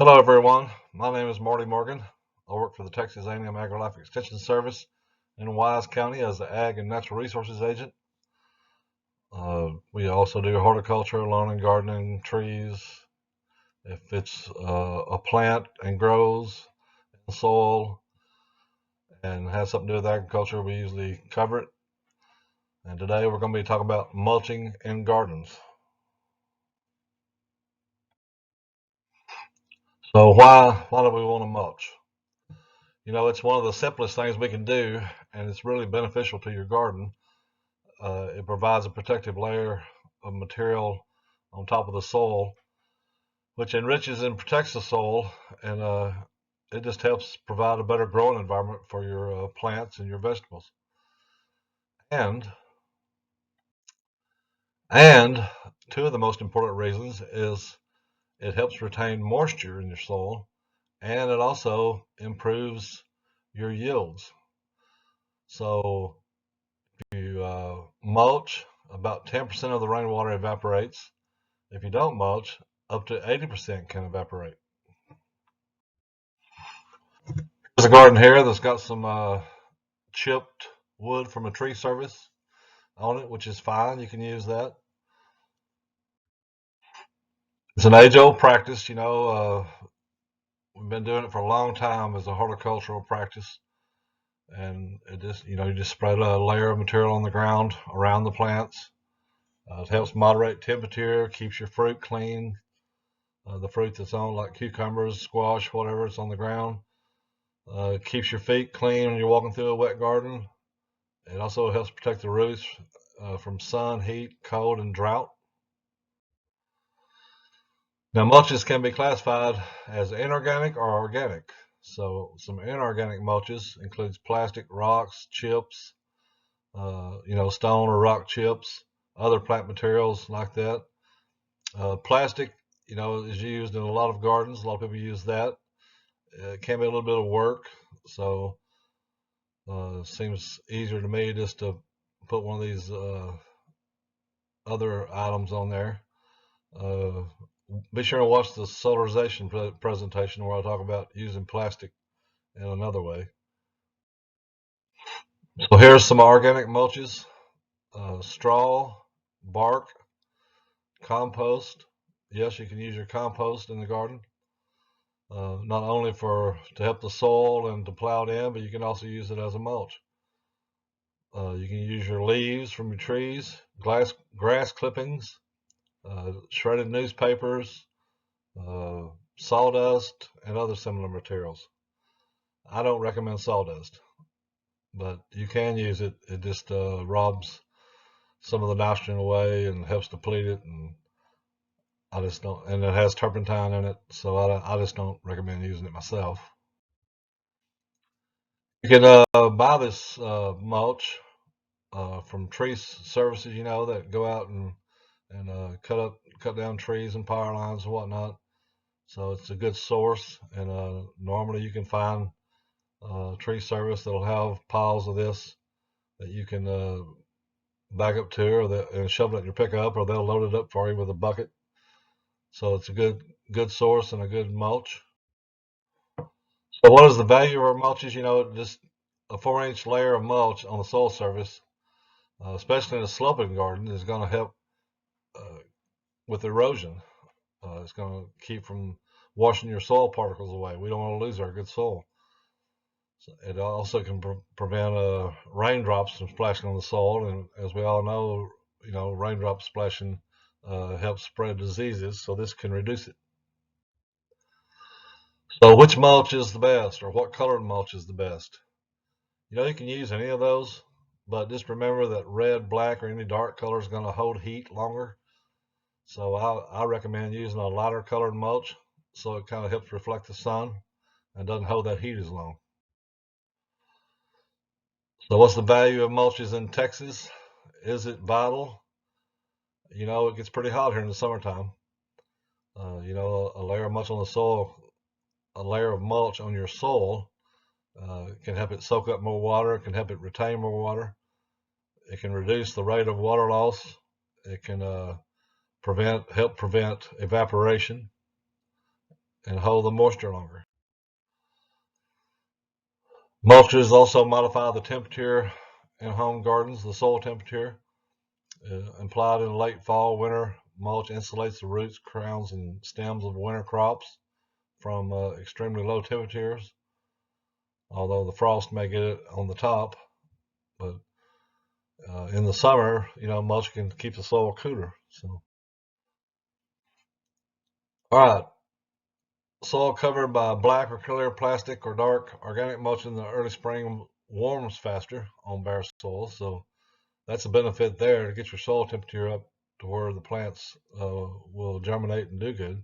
Hello, everyone. My name is Marty Morgan. I work for the Texas A&M AgriLife Extension Service in Wise County as the Ag and Natural Resources Agent. We also do horticulture, lawn and gardening, trees. If it's a plant and grows in soil and has something to do with agriculture, we usually cover it. And today we're going to be talking about mulching in gardens. So why do we want to mulch? It's one of the simplest things we can do, and it's really beneficial to your garden. It provides a protective layer of material on top of the soil, which enriches and protects the soil, and it just helps provide a better growing environment for your plants and your vegetables. And and two of the most important reasons is it helps retain moisture in your soil, and it also improves your yields. So if you mulch, about 10% of the rainwater evaporates. If you don't mulch, up to 80% can evaporate. There's a garden here that's got some chipped wood from a tree service on it, which is fine. You can use that. It's an age-old practice, we've been doing it for a long time as a horticultural practice. And it just, you just spread a layer of material on the ground around the plants. It helps moderate temperature, keeps your fruit clean. The fruit that's on, like cucumbers, squash, whatever, it's on the ground. Keeps your feet clean when you're walking through a wet garden. It also helps protect the roots from sun, heat, cold, and drought. Now, mulches can be classified as inorganic or organic. So, some inorganic mulches includes plastic, rocks, chips, stone or rock chips, other plant materials like that. Plastic, is used in a lot of gardens. A lot of people use that. It can be a little bit of work, so seems easier to me just to put one of these other items on there. Uh, be sure to watch the solarization presentation where I talk about using plastic in another way. So here's some organic mulches: straw, bark, compost. Yes, you can use your compost in the garden, not only to help the soil and to plow it in, but you can also use it as a mulch. You can use your leaves from your trees, grass clippings, shredded newspapers, sawdust, and other similar materials. I don't recommend sawdust, but you can use it. It just robs some of the nitrogen away and helps deplete it. And I just don't, and it has turpentine in it, so I just don't recommend using it myself. You can buy this mulch from tree services, that go out and cut down trees and power lines and whatnot. So it's a good source, and normally you can find tree service that'll have piles of this that you can back up to, and shove it in your pickup, or they'll load it up for you with a bucket. So it's a good source and a good mulch. So what is the value of our mulches? Just a 4-inch layer of mulch on the soil surface, especially in a sloping garden, is going to help uh, with erosion. It's going to keep from washing your soil particles away. We don't want to lose our good soil. So it also can prevent raindrops from splashing on the soil, and as we all know, raindrop splashing helps spread diseases. So this can reduce it. So which mulch is the best, or what colored mulch is the best? You can use any of those, but just remember that red, black, or any dark color is going to hold heat longer. So I recommend using a lighter colored mulch, so it kind of helps reflect the sun and doesn't hold that heat as long. So what's the value of mulches in Texas? Is it vital? It gets pretty hot here in the summertime. A layer of mulch on the soil, a layer of mulch on your soil can help it soak up more water. It can help it retain more water. It can reduce the rate of water loss. It can help prevent evaporation. and hold the moisture longer. Mulches also modify the temperature in home gardens, the soil temperature. Applied in late fall, winter, mulch insulates the roots, crowns, and stems of winter crops from extremely low temperatures, although the frost may get it on the top. But in the summer, mulch can keep the soil cooler. So, all right, soil covered by black or clear plastic or dark organic mulch in the early spring warms faster on bare soil. So that's a benefit there to get your soil temperature up to where the plants will germinate and do good.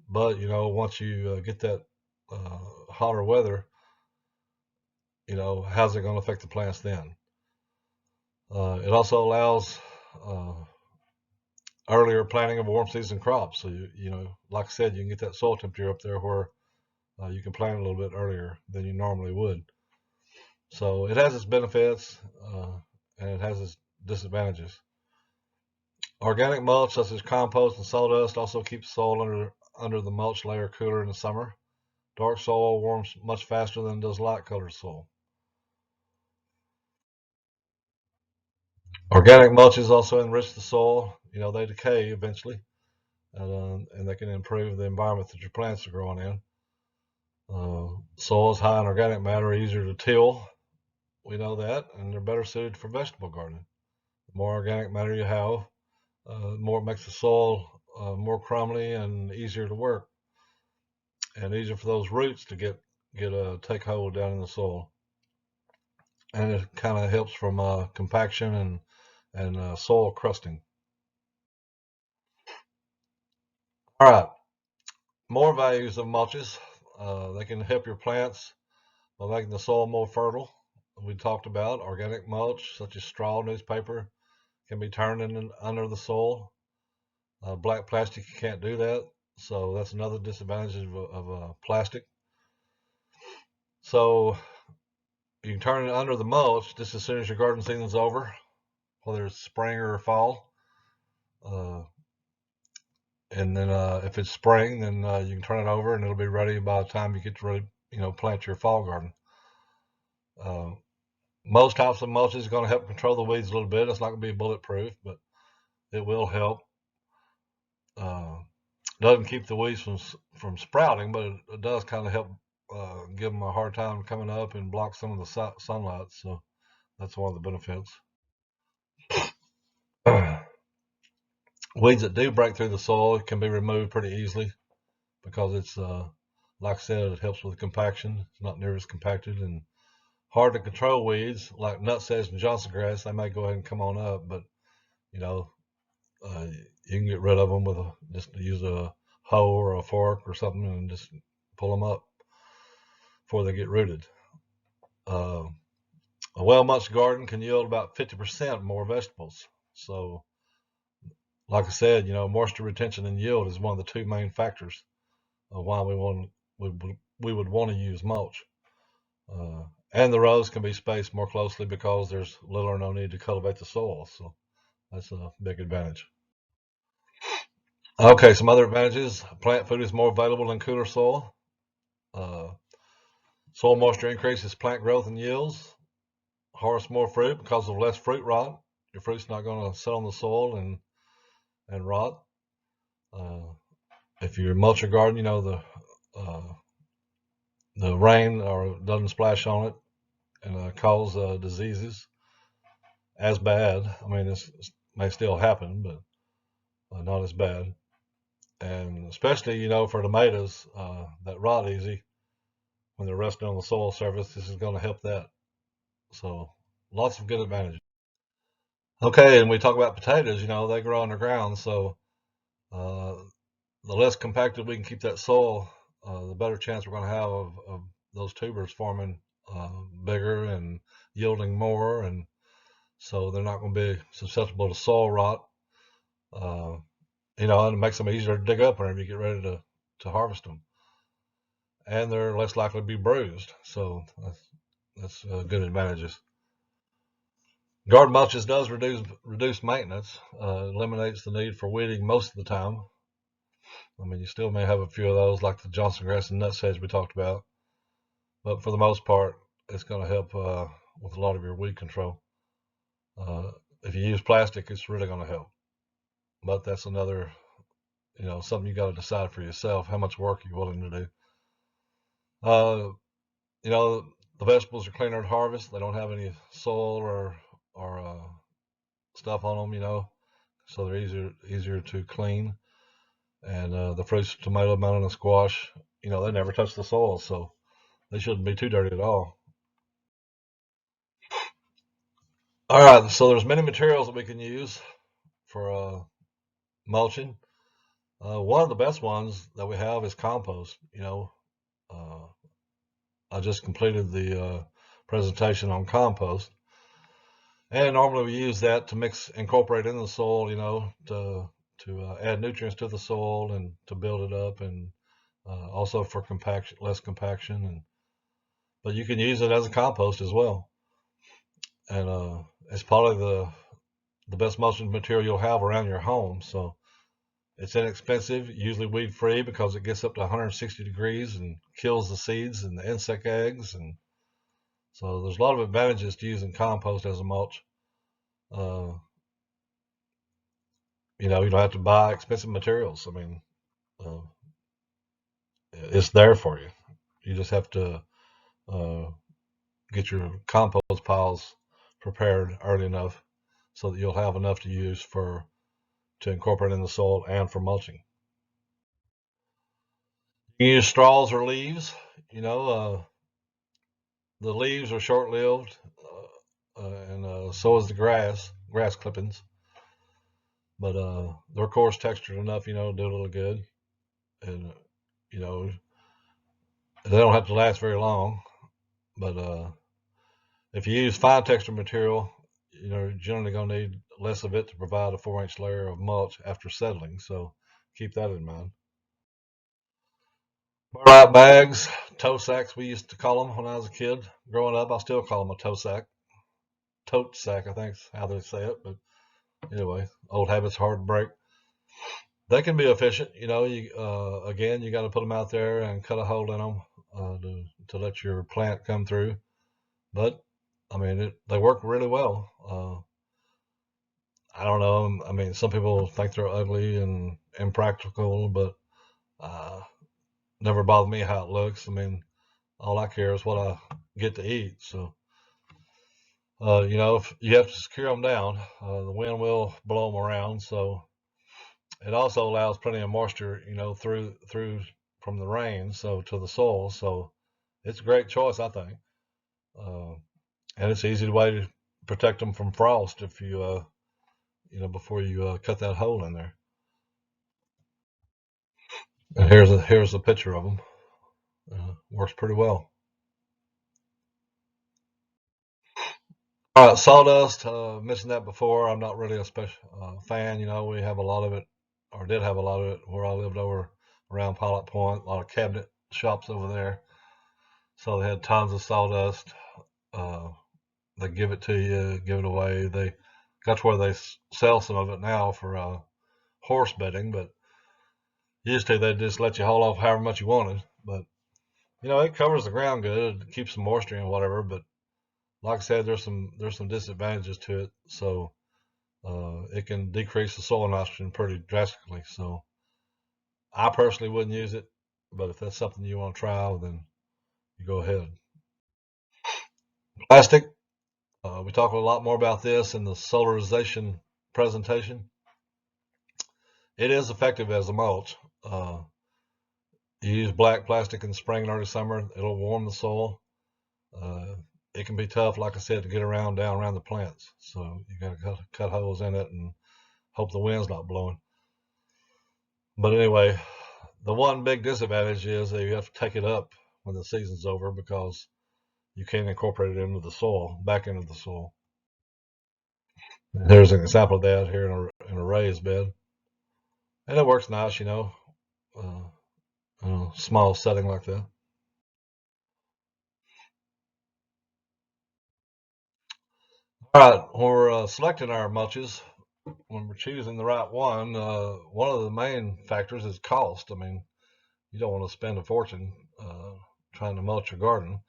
But once you get that hotter weather, how's it going to affect the plants then? It also allows uh, earlier planting of warm season crops. So like I said, you can get that soil temperature up there where you can plant a little bit earlier than you normally would. So it has its benefits and it has its disadvantages. Organic mulch, such as compost and sawdust, also keeps soil under the mulch layer cooler in the summer. Dark soil warms much faster than does light colored soil. Organic mulches also enrich the soil. They decay eventually, and they can improve the environment that your plants are growing in. Soils high in organic matter are easier to till. We know that, and they're better suited for vegetable gardening. The more organic matter you have, the more it makes the soil more crumbly and easier to work, and easier for those roots to get take hold down in the soil. And it kind of helps from compaction and soil crusting. All right, more values of mulches. They can help your plants by making the soil more fertile. We talked about organic mulch, such as straw, newspaper, can be turned in under the soil. Black plastic, you can't do that. So that's another disadvantage of plastic. So you can turn it under the mulch just as soon as your garden season's over, whether it's spring or fall. And then if it's spring, then you can turn it over and it'll be ready by the time you get to really, plant your fall garden. Most types of mulch is going to help control the weeds a little bit. It's not going to be bulletproof, but it will help. Doesn't keep the weeds from sprouting, but it does kind of help give them a hard time coming up and block some of the sunlight. So that's one of the benefits. Weeds that do break through the soil can be removed pretty easily because it's like I said, it helps with compaction. It's not near as compacted and hard to control weeds like nutsedge and Johnson grass. They may go ahead and come on up, but you know you can get rid of them with just use a hoe or a fork or something and just pull them up before they get rooted. Uh, a well-mulched garden can yield about 50% more vegetables. So, like I said, moisture retention and yield is one of the two main factors of why we would want to use mulch. And the rows can be spaced more closely because there's little or no need to cultivate the soil. So that's a big advantage. Okay, some other advantages. Plant food is more available in cooler soil. Uh, Soil moisture increases plant growth and yields. Harvest more fruit because of less fruit rot. Your fruit's not going to sit on the soil and rot. Uh, if you mulch your garden, the rain or doesn't splash on it and cause diseases as bad. I mean, this may still happen, but not as bad. And especially, for tomatoes that rot easy when they're resting on the soil surface, this is going to help that. So lots of good advantages. Okay, and we talk about potatoes, they grow underground, so uh, the less compacted we can keep that soil, the better chance we're going to have of those tubers forming bigger and yielding more, and so they're not going to be susceptible to soil rot. Uh, and it makes them easier to dig up whenever you get ready to harvest them, and they're less likely to be bruised. So that's good advantages. Garden mulches does reduce maintenance, eliminates the need for weeding most of the time. I mean, you still may have a few of those, like the Johnson grass and nutsedge we talked about, but for the most part, it's going to help with a lot of your weed control. Uh, if you use plastic, it's really going to help. But that's another, something you got to decide for yourself how much work you're willing to do. Uh, you know, the vegetables are cleaner at harvest. They don't have any soil or stuff on them, so they're easier to clean. And the fruits, tomato, melon, and squash, they never touch the soil, so they shouldn't be too dirty at all. All right, so there's many materials that we can use for mulching. One of the best ones that we have is compost. Uh, I just completed the presentation on compost, and normally we use that to incorporate in the soil, to add nutrients to the soil and to build it up, and also for compaction, less compaction, but you can use it as a compost as well, and it's probably the best mulching material you'll have around your home. So it's inexpensive, usually weed free because it gets up to 160 degrees and kills the seeds and the insect eggs, and so there's a lot of advantages to using compost as a mulch. Uh, you don't have to buy expensive materials. I mean, uh, it's there for you. You just have to uh, get your compost piles prepared early enough so that you'll have enough to use to incorporate in the soil and for mulching. You can use straws or leaves. You know, the leaves are short-lived, and so is the grass clippings. But they're coarse textured enough, to do a little good. And you know, they don't have to last very long. But if you use fine textured material, you're generally going to need less of it to provide a 4-inch layer of mulch after settling. So keep that in mind. Burlap bags, toe sacks, we used to call them when I was a kid. Growing up, I still call them a toe sack. Tote sack, I think is how they say it. But anyway, old habits hard to break. They can be efficient. Again, you got to put them out there and cut a hole in them to let your plant come through. But I mean, they work really well. I don't know. I mean, some people think they're ugly and impractical, but uh, never bothered me how it looks. I mean, all I care is what I get to eat. So, if you have to secure them down, the wind will blow them around. So it also allows plenty of moisture, through from the rain, so to the soil. So it's a great choice, I think. Uh, and it's an easy way to protect them from frost if before you cut that hole in there. And here's a picture of them. Works pretty well. All right, sawdust. Mentioned that before. I'm not really a special fan. We have a lot of it, or did have a lot of it where I lived over around Pilot Point. A lot of cabinet shops over there, so they had tons of sawdust. Uh, they give it to you, give it away. That's where they sell some of it now for horse bedding, but used to they just let you haul off however much you wanted. But it covers the ground good, it keeps some moisture and whatever. But like I said, there's some disadvantages to it. So it can decrease the soil nitrogen pretty drastically. So I personally wouldn't use it, but if that's something you want to try, then you go ahead. Plastic. We talk a lot more about this in the solarization presentation. It is effective as a mulch. You use black plastic in the spring and early summer. It'll warm the soil. Uh, it can be tough, like I said, to get down around the plants. So you got to cut holes in it and hope the wind's not blowing. But anyway, the one big disadvantage is that you have to take it up when the season's over because you can't incorporate it into the soil, back into the soil. Here's an example of that here in a raised bed, and it works nice, uh, in a small setting like that. All right, when we're selecting our mulches, when we're choosing the right one of the main factors is cost. I mean, you don't want to spend a fortune trying to mulch your garden.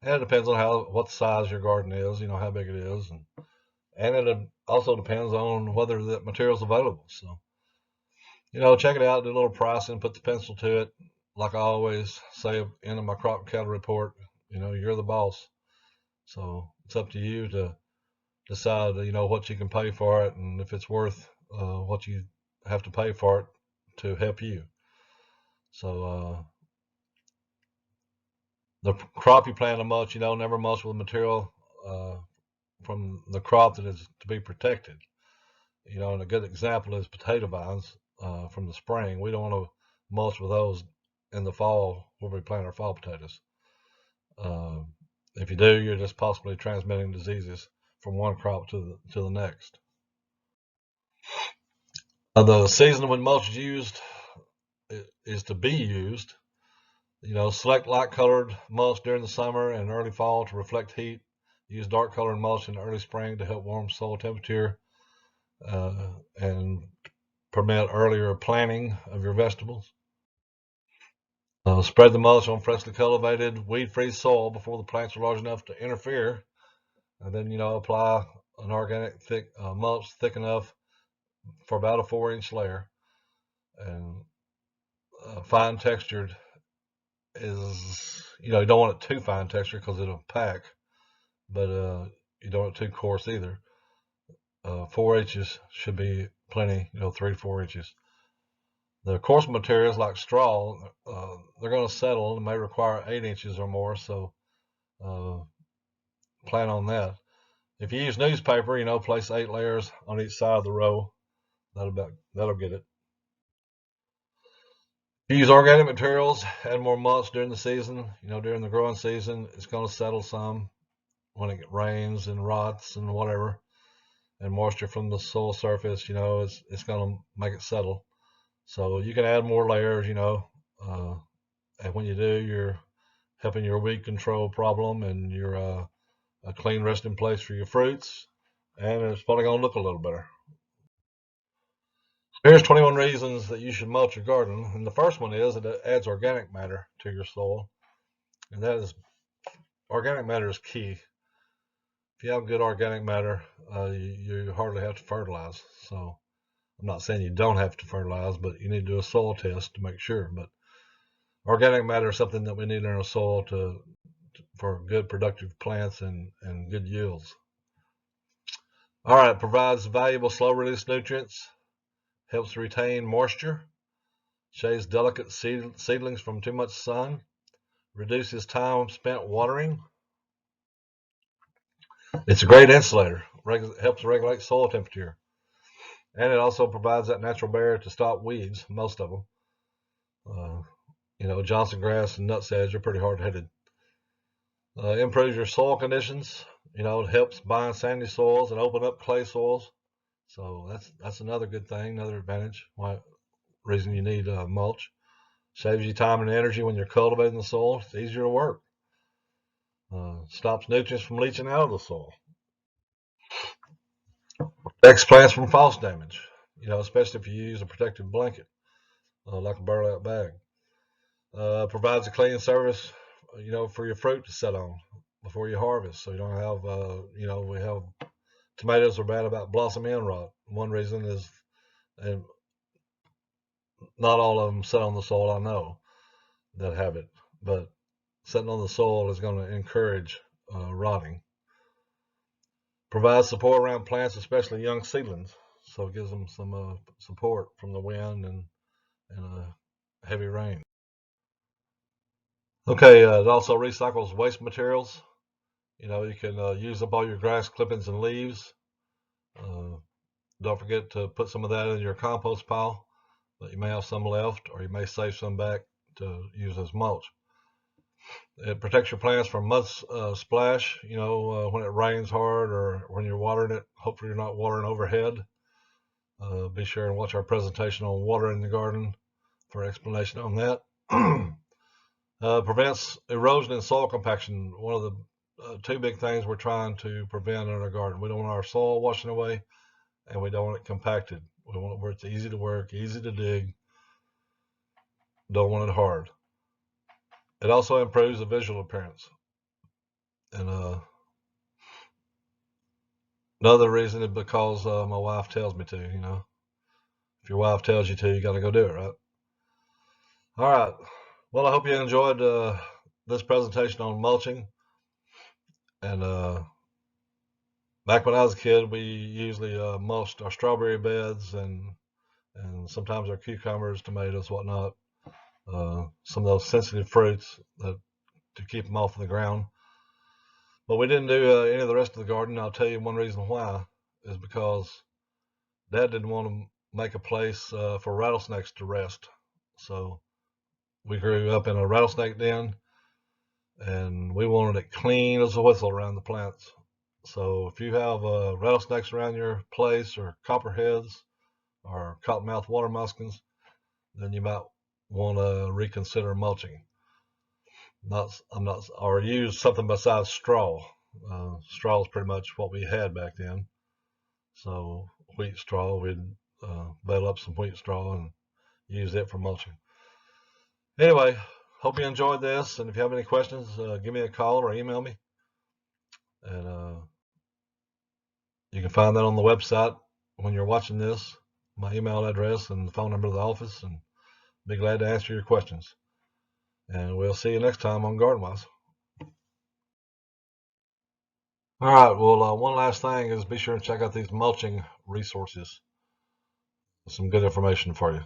And it depends on what size your garden is, how big it is, and it also depends on whether that material's available. So, check it out, do a little pricing, put the pencil to it. Like I always say in my crop and cattle report, you're the boss. So it's up to you to decide, what you can pay for it and if it's worth what you have to pay for it to help you. So the crop you plan to mulch, never mulch with material from the crop that is to be protected. And a good example is potato vines from the spring. We don't want to mulch with those in the fall where we plant our fall potatoes. Uh, if you do, you're just possibly transmitting diseases from one crop to the next. The season when mulch is used is to be used. Select light colored mulch during the summer and early fall to reflect heat. Use dark colored mulch in the early spring to help warm soil temperature and permit earlier planting of your vegetables. Spread the mulch on freshly cultivated, weed-free soil before the plants are large enough to interfere. And then, apply an organic thick mulch thick enough for about a 4-inch layer. And fine textured is, you don't want it too fine textured because it'll pack, but you don't want it too coarse either. 4 inches should be plenty, 3 to 4 inches. The coarse materials like straw, they're going to settle and may require 8 inches or more, so plan on that. If you use newspaper, place 8 layers on each side of the row. That'll get it. If you use organic materials, add more mulch during the season. During the growing season, it's going to settle some when it rains and rots and whatever, and moisture from the soil surface. It's going to make it settle. So you can add more layers. And when you do, you're helping your weed control problem, and you're a clean resting place for your fruits, and it's probably going to look a little better. Here's 21 reasons that you should mulch your garden, and the first one is that it adds organic matter to your soil, and organic matter is key. If you have good organic matter, you hardly have to fertilize. So I'm not saying you don't have to fertilize, but you need to do a soil test to make sure. But organic matter is something that we need in our soil for good productive plants and good yields. All right, provides valuable slow release nutrients, helps retain moisture, shaves delicate seedlings from too much sun, reduces time spent watering. It's a great insulator, helps regulate soil temperature, and it also provides that natural barrier to stop weeds, most of them. Johnson grass and nutsedge are pretty hard-headed. Improves your soil conditions. It helps bind sandy soils and open up clay soils. So that's another good thing, another advantage. Reason you need mulch. Saves you time and energy when you're cultivating the soil. It's easier to work. Stops nutrients from leaching out of the soil. Protects plants from frost damage. Especially if you use a protective blanket, like a burlap bag. Provides a cleaning service, for your fruit to set on before you harvest. So you don't have, we have tomatoes are bad about blossom end rot. One reason is, and not all of them set on the soil, I know, that have it, but setting on the soil is going to encourage rotting. Provides support around plants, especially young seedlings. So it gives them some support from the wind and heavy rain. Okay, it also recycles waste materials. You can use up all your grass clippings and leaves. Don't forget to put some of that in your compost pile, but you may have some left, or you may save some back to use as mulch. It protects your plants from mud splash, when it rains hard or when you're watering it. Hopefully you're not watering overhead. Be sure and watch our presentation on watering the garden for explanation on that. Prevents erosion and soil compaction. One of the 2 big things we're trying to prevent in our garden. We don't want our soil washing away, and we don't want it compacted. We want it where it's easy to work, easy to dig. Don't want it hard. It also improves the visual appearance. And another reason is because my wife tells me to. If your wife tells you to, you got to go do it, right? All right. Well, I hope you enjoyed this presentation on mulching. And back when I was a kid, we usually mulched our strawberry beds and sometimes our cucumbers, tomatoes, whatnot. Some of those sensitive fruits to keep them off the ground. But we didn't do any of the rest of the garden. I'll tell you one reason why is because Dad didn't want to make a place for rattlesnakes to rest. So we grew up in a rattlesnake den, and we wanted it clean as a whistle around the plants. So if you have rattlesnakes around your place, or copperheads, or cottonmouth water muskins, then you might want to reconsider mulching. Or use something besides straw. Straw is pretty much what we had back then. So wheat straw, we'd bale up some wheat straw and use it for mulching. Anyway, hope you enjoyed this, and if you have any questions, give me a call or email me. And you can find that on the website when you're watching this, my email address and the phone number of the office, and be glad to answer your questions. And we'll see you next time on GardenWise. All right, well, one last thing is be sure and check out these mulching resources. Some good information for you.